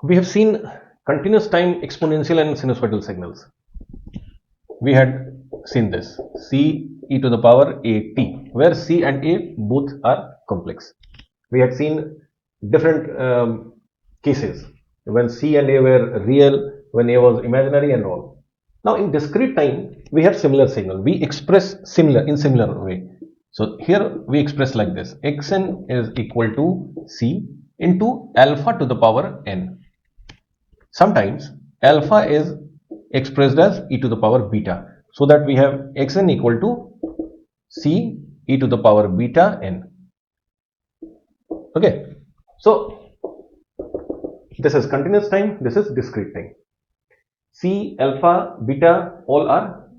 We have seen continuous time exponential and sinusoidal signals. We had seen this c e to the power a t, where c and a both are complex. We had seen different cases when c and a were real, when a was imaginary and all. Now in discrete time, we have similar signal. We express similar way. So here we express like this: xn is equal to c into alpha to the power n. Sometimes alpha is expressed as e to the power beta, so that we have xn equal to c e to the power beta n. Okay, so this is continuous time, this is discrete time. C, alpha, beta, all are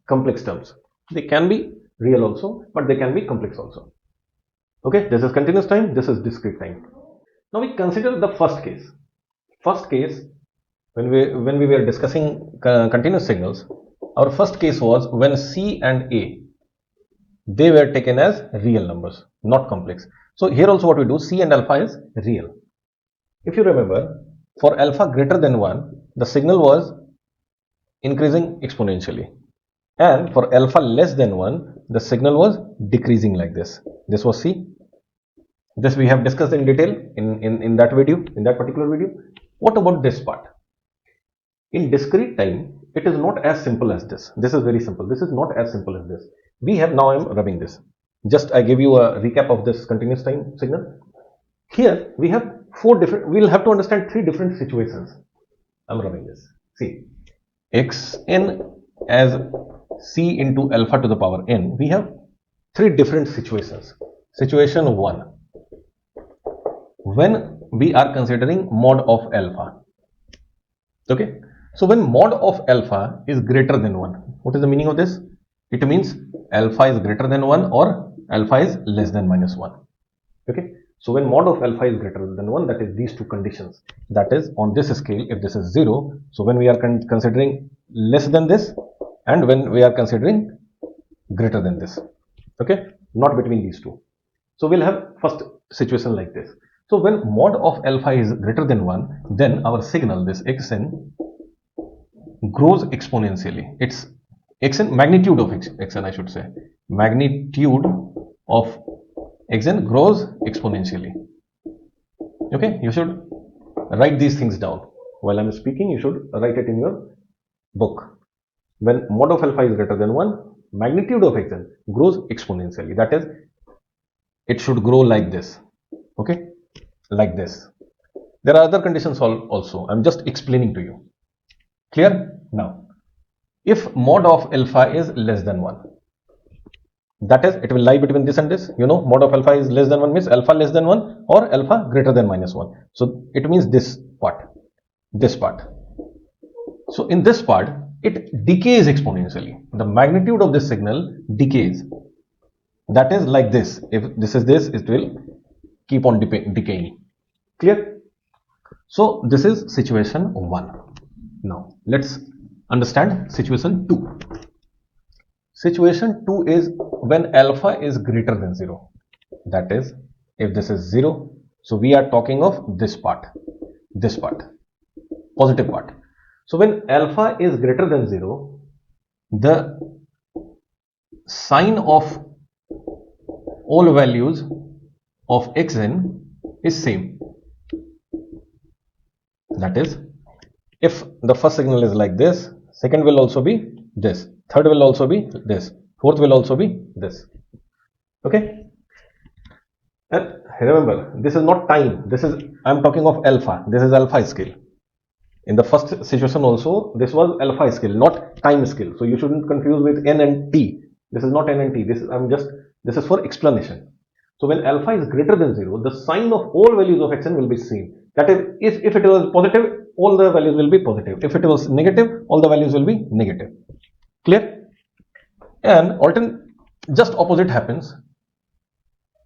complex terms. They can be real also, but they can be complex also. Okay, this is continuous time, this is discrete time. Now we consider the first case. First case, when we were discussing continuous signals, our first case was when C and A, they were taken as real numbers, not complex. So here also what we do, C and alpha is real. If you remember, for alpha greater than 1, the signal was increasing exponentially, and for alpha less than 1, the signal was decreasing like this. This was C. This we have discussed in detail in that video, in that particular video. What about this part? In discrete time, it is not as simple as this. This is very simple. This is not as simple as this. We have, now I am rubbing this. Just I give you a recap of this continuous time signal. Here we have four different, we will have to understand three different situations. I am rubbing this. See, xn as c into alpha to the power n. We have three different situations. Situation 1, when we are considering mod of alpha. Okay, so when mod of alpha is greater than 1, what is the meaning of this? It means alpha is greater than 1 or alpha is less than minus 1. Okay, so when mod of alpha is greater than 1, that is these two conditions. That is, on this scale, if this is 0, so when we are considering less than this, and when we are considering greater than this. Okay, not between these two. So we'll have first situation like this. So when mod of alpha is greater than 1, then our signal, this xn, grows exponentially. It's xn, magnitude of xn, I should say. Magnitude of xn grows exponentially. Okay, you should write these things down. While I'm speaking, you should write it in your book. When mod of alpha is greater than 1, magnitude of xn grows exponentially. That is, it should grow like this. Okay, like this. There are other conditions also. I'm just explaining to you. Clear? Now, if mod of alpha is less than 1, that is, it will lie between this and this. You know, mod of alpha is less than 1 means alpha less than 1 or alpha greater than minus 1. So it means this part, this part. So in this part, it decays exponentially. The magnitude of this signal decays. That is like this. If this is this, it will keep on decaying. Clear? So this is situation 1. Now let's understand situation 2. Situation 2 is when alpha is greater than 0. That is, if this is 0, so we are talking of this part, positive part. So when alpha is greater than 0, the sign of all values of xn is same. That is, if the first signal is like this, second will also be this, third will also be this, fourth will also be this. Okay, and remember, this is not time, this is, I am talking of alpha, this is alpha scale. In the first situation also, this was alpha scale, not time scale. So you shouldn't confuse with n and t. This is not n and t. This is for explanation. So when alpha is greater than 0, the sign of all values of xn will be same. That is, if it was positive, all the values will be positive. If it was negative, all the values will be negative. Clear? And just opposite happens.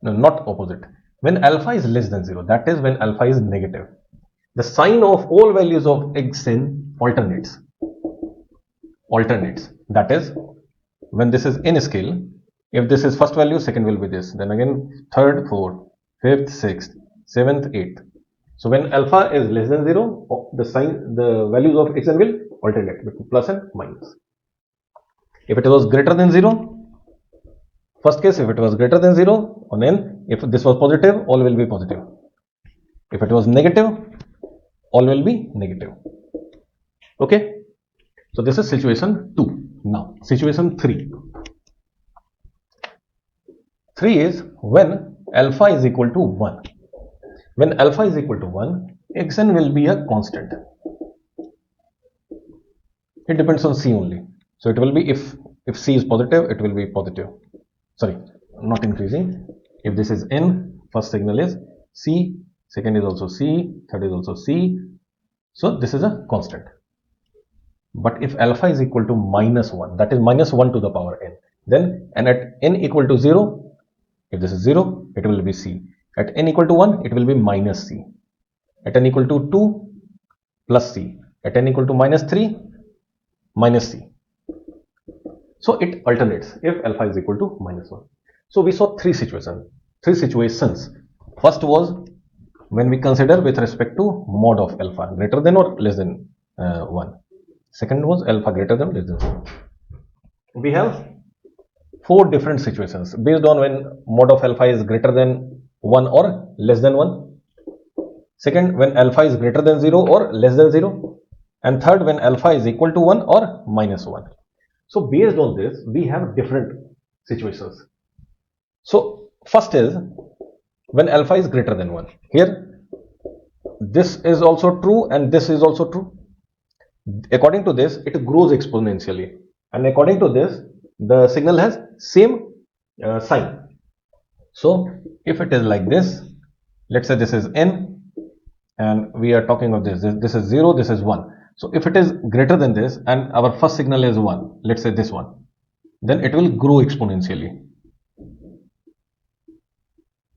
No, not opposite. When alpha is less than 0, that is when alpha is negative, the sign of all values of xn alternates. That is, when this is n scale, if this is first value, second will be this, then again third, fourth, fifth, sixth, seventh, eighth. So when alpha is less than 0, the values of xn will alternate between plus and minus. If it was greater than 0, first case, if it was greater than 0 on n, if this was positive, all will be positive. If it was negative, all will be negative. Okay. So this is situation 2. Now situation 3. 3 is when alpha is equal to 1. When alpha is equal to 1, xn will be a constant. It depends on c only. So it will be, if c is positive, it will be positive. Sorry, not increasing. If this is n, first signal is c, second is also c, third is also c. So this is a constant. But if alpha is equal to minus 1, that is minus 1 to the power n, then and at n equal to 0, if this is 0, it will be c. At n equal to 1, it will be minus c. At n equal to 2, plus c. At n equal to minus 3, minus c. So it alternates if alpha is equal to minus 1. So we saw three situations. First was when we consider with respect to mod of alpha greater than or less than 1. Second was alpha greater than or less than 0. We have 4 different situations based on when mod of alpha is greater than 1 or less than 1. Second, when alpha is greater than 0 or less than 0. And third, when alpha is equal to 1 or minus 1. So based on this, we have different situations. So first is when alpha is greater than 1. Here, this is also true and this is also true. According to this, it grows exponentially. And according to this, the signal has same sign. So if it is like this, let's say this is n and we are talking of this is 0, this is 1. So if it is greater than this and our first signal is 1, let's say this one, then it will grow exponentially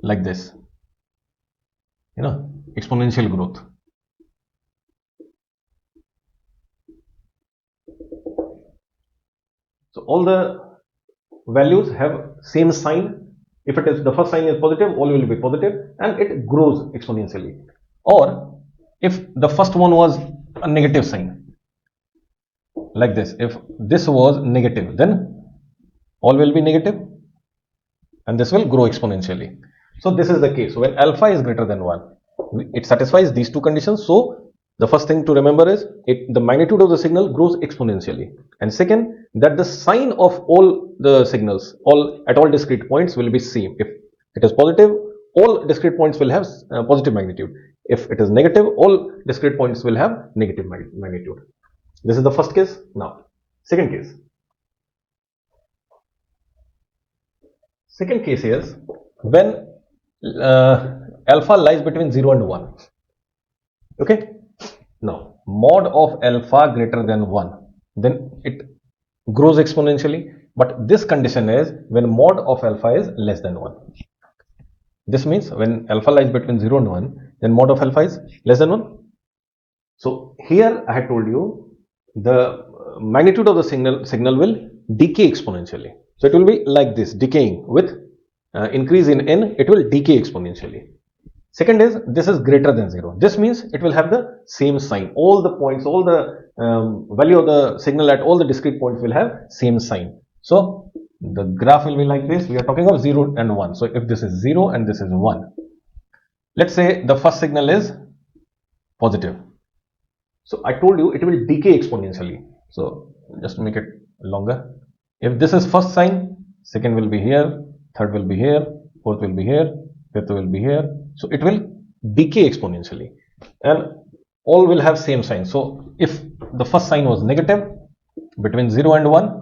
like this, exponential growth. So all the values have same sign. If it is the first sign is positive, all will be positive and it grows exponentially. Or if the first one was a negative sign, like this, if this was negative, then all will be negative and this will grow exponentially. So this is the case. When alpha is greater than 1, it satisfies these two conditions. So the first thing to remember is the magnitude of the signal grows exponentially. And second, that the sign of all the signals at all discrete points will be same. If it is positive, all discrete points will have positive magnitude. If it is negative, all discrete points will have negative magnitude. This is the first case. Now, second case. Second case is when alpha lies between 0 and 1. Okay. Now, mod of alpha greater than 1, then it grows exponentially. But this condition is when mod of alpha is less than 1. This means when alpha lies between 0 and 1, then mod of alpha is less than 1. So here I had told you the magnitude of the signal will decay exponentially. So it will be like this, decaying with increase in n, it will decay exponentially. Second is this is greater than 0. This means it will have the same sign. All the points, all the value of the signal at all the discrete points will have same sign. So the graph will be like this. We are talking of 0 and 1. So if this is 0 and this is 1, let's say the first signal is positive. So I told you it will decay exponentially. So just make it longer. If this is first sign, second will be here, third will be here, fourth will be here, fifth will be here. So it will decay exponentially and all will have same sign. So if the first sign was negative between 0 and 1,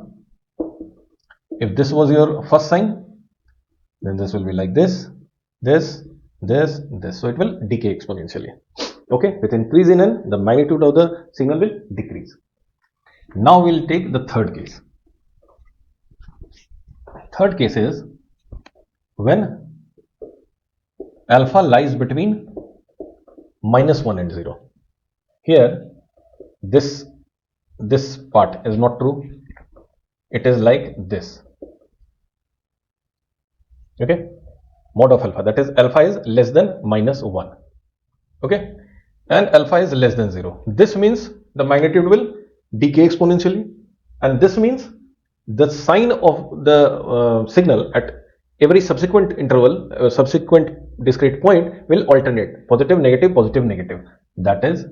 if this was your first sign, then this will be like this, this. So it will decay exponentially. Okay, with increase in n, the magnitude of the signal will decrease. Now we'll take the third case. Third case is when alpha lies between -1 and 0. Here, this part is not true. It is like this. Okay, mod of alpha, that is alpha is less than -1. Okay, and alpha is less than 0. This means the magnitude will decay exponentially, and this means the sign of the signal at every subsequent interval, subsequent discrete point will alternate positive, negative, positive, negative. That is,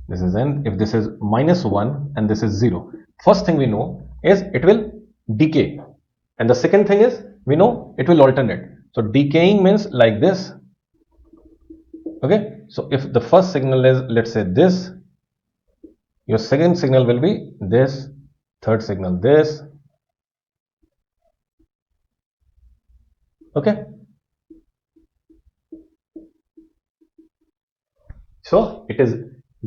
this is n. If this is -1 and this is 0, first thing we know is it will decay, and the second thing is we know it will alternate. So decaying means like this. Okay, so if the first signal is, let's say, this, your second signal will be this, third signal this. Okay, so it is,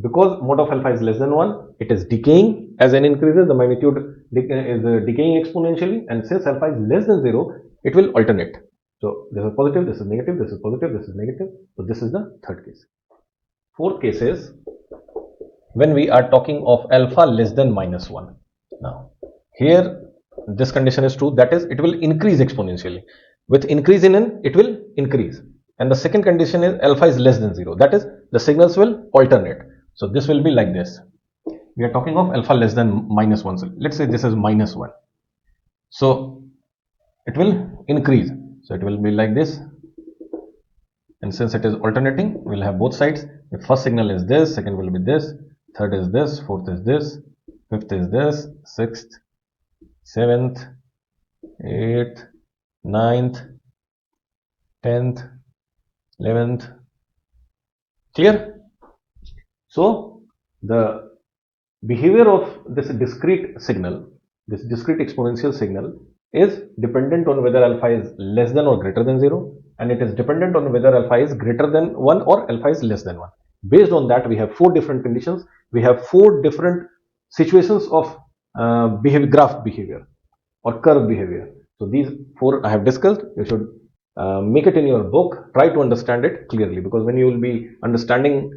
because mod of alpha is less than 1, it is decaying. As n increases, the magnitude is decaying exponentially, and since alpha is less than 0, it will alternate. So this is positive, this is negative, this is positive, this is negative. So this is the third case. Fourth case is when we are talking of alpha less than -1. Now here this condition is true, that is, it will increase exponentially. With increase in n, it will increase. And the second condition is alpha is less than 0, that is, the signals will alternate. So this will be like this. We are talking of alpha less than -1. So let's say this is -1. So it will increase. So it will be like this. And since it is alternating, we'll have both sides. The first signal is this, second will be this, third is this, fourth is this, fifth is this, sixth, seventh, eighth, ninth, 10th, 11th. Clear? So the behavior of this discrete signal, this discrete exponential signal, is dependent on whether alpha is less than or greater than 0, and it is dependent on whether alpha is greater than 1 or alpha is less than 1. Based on that, we have 4 different conditions. We have 4 different situations of graph behavior or curve behavior. So these 4 I have discussed. You should make it in your book. Try to understand it clearly, because when you will be understanding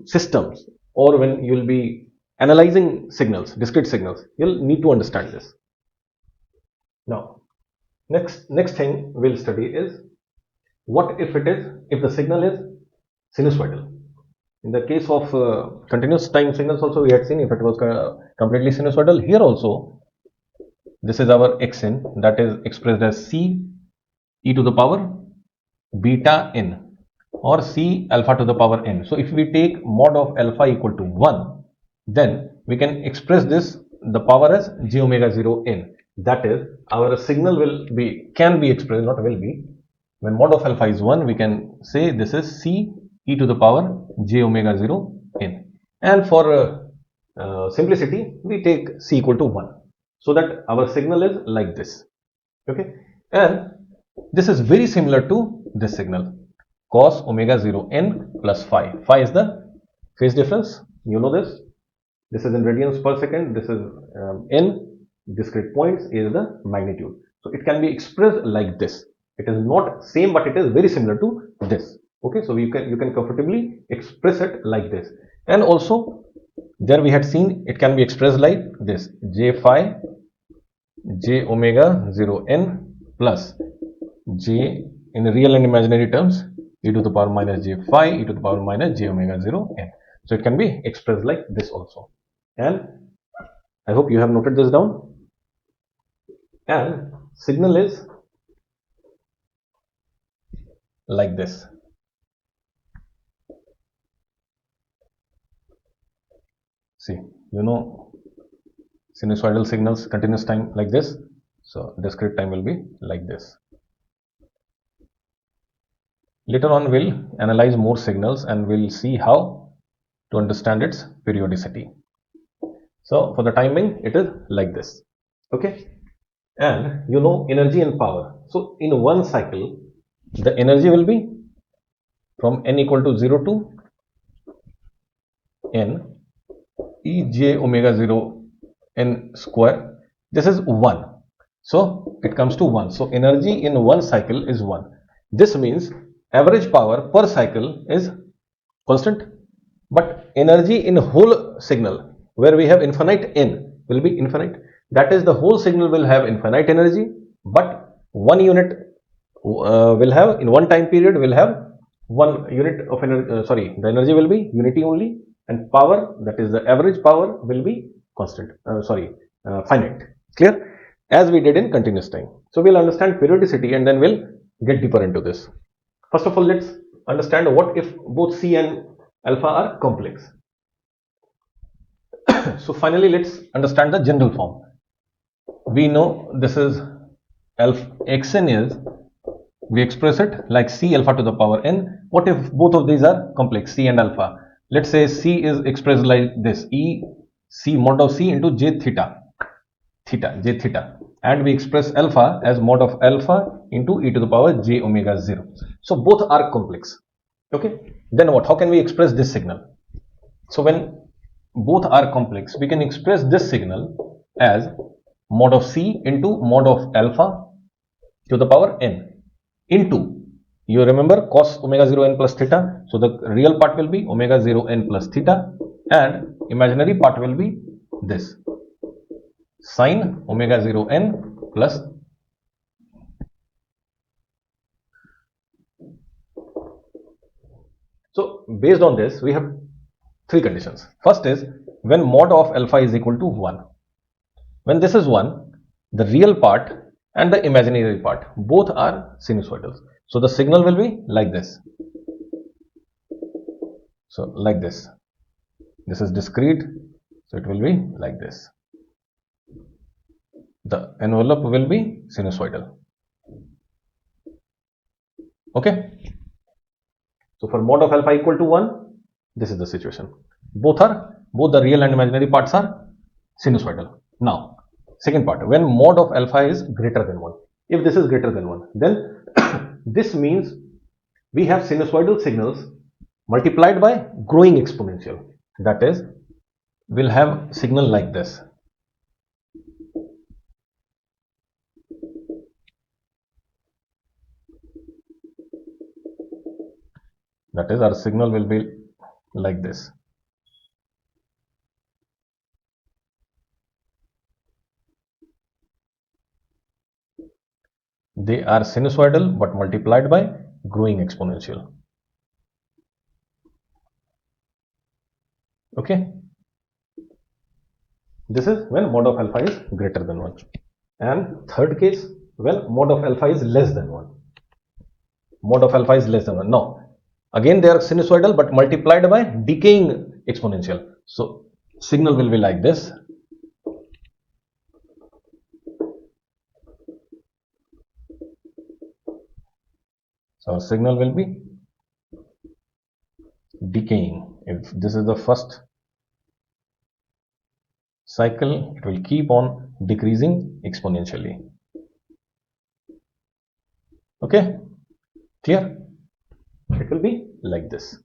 systems, or when you will be analyzing signals, discrete signals, you'll need to understand this. Now, next thing we'll study is, what if the signal is sinusoidal? In the case of continuous time signals also, we had seen if it was completely sinusoidal. Here also, this is our xn, that is expressed as c e to the power beta n, or c alpha to the power n. So if we take mod of alpha equal to 1, then we can express this, the power, as j omega 0 n. That is, our signal can be expressed, not will be. When mod of alpha is 1, we can say this is c e to the power j omega 0 n. And for simplicity, we take c equal to 1, so that our signal is like this. Okay, and this is very similar to this signal, cos omega 0 n plus phi. Phi is the phase difference. You know this. This is in radians per second. This is n discrete points is the magnitude. So it can be expressed like this. It is not same, but it is very similar to this. Okay, so you can comfortably express it like this. And also there we had seen it can be expressed like this: j phi j omega 0 n plus j in real and imaginary terms e to the power minus j phi e to the power minus j omega 0 n. So it can be expressed like this also. And I hope you have noted this down. And signal is like this. See, you know, sinusoidal signals, continuous time like this. So discrete time will be like this. Later on, we'll analyze more signals and we'll see how to understand its periodicity. So for the timing, it is like this. Okay, and you know energy and power. So in one cycle, the energy will be from n equal to 0 to n e j omega 0 n square. This is 1. So it comes to 1. So energy in one cycle is 1. This means average power per cycle is constant, but energy in whole signal, where we have infinite n, will be infinite. That is, the whole signal will have infinite energy, but one unit will have, in one time period, will have one unit of energy, the energy will be unity only, and power, that is the average power, will be constant, finite. Clear? As we did in continuous time. So we'll understand periodicity and then we'll get deeper into this. First of all, let's understand what if both C and alpha are complex. So finally, let's understand the general form. We know this is alpha, xn is, we express it like C alpha to the power n. What if both of these are complex, C and alpha? Let's say C is expressed like this, E C mod of C into j theta, j theta, and we express alpha as mod of alpha into e to the power j omega 0. So both are complex. Okay, then what? How can we express this signal? So when both are complex, we can express this signal as mod of C into mod of alpha to the power n into, you remember, cos omega 0 n plus theta. So the real part will be omega 0 n plus theta and imaginary part will be this, sine omega 0 n plus. So based on this, we have three conditions. First is when mod of alpha is equal to 1. When this is 1, the real part and the imaginary part both are sinusoidals. So the signal will be like this. So like this. This is discrete, so it will be like this. The envelope will be sinusoidal. Okay. So for mod of alpha equal to 1, this is the situation. Both the real and imaginary parts are sinusoidal. Now, second part, when mod of alpha is greater than 1. If this is greater than 1, then this means we have sinusoidal signals multiplied by growing exponential. That is, we'll have signal like this. That is, our signal will be like this. They are sinusoidal but multiplied by growing exponential. Okay. This is when mod of alpha is greater than 1. And third case, when mod of alpha is less than 1. Mod of alpha is less than 1. Now, again they are sinusoidal but multiplied by decaying exponential. So signal will be like this. So our signal will be decaying. If this is the first cycle, it will keep on decreasing exponentially. Okay, clear? It will be like this.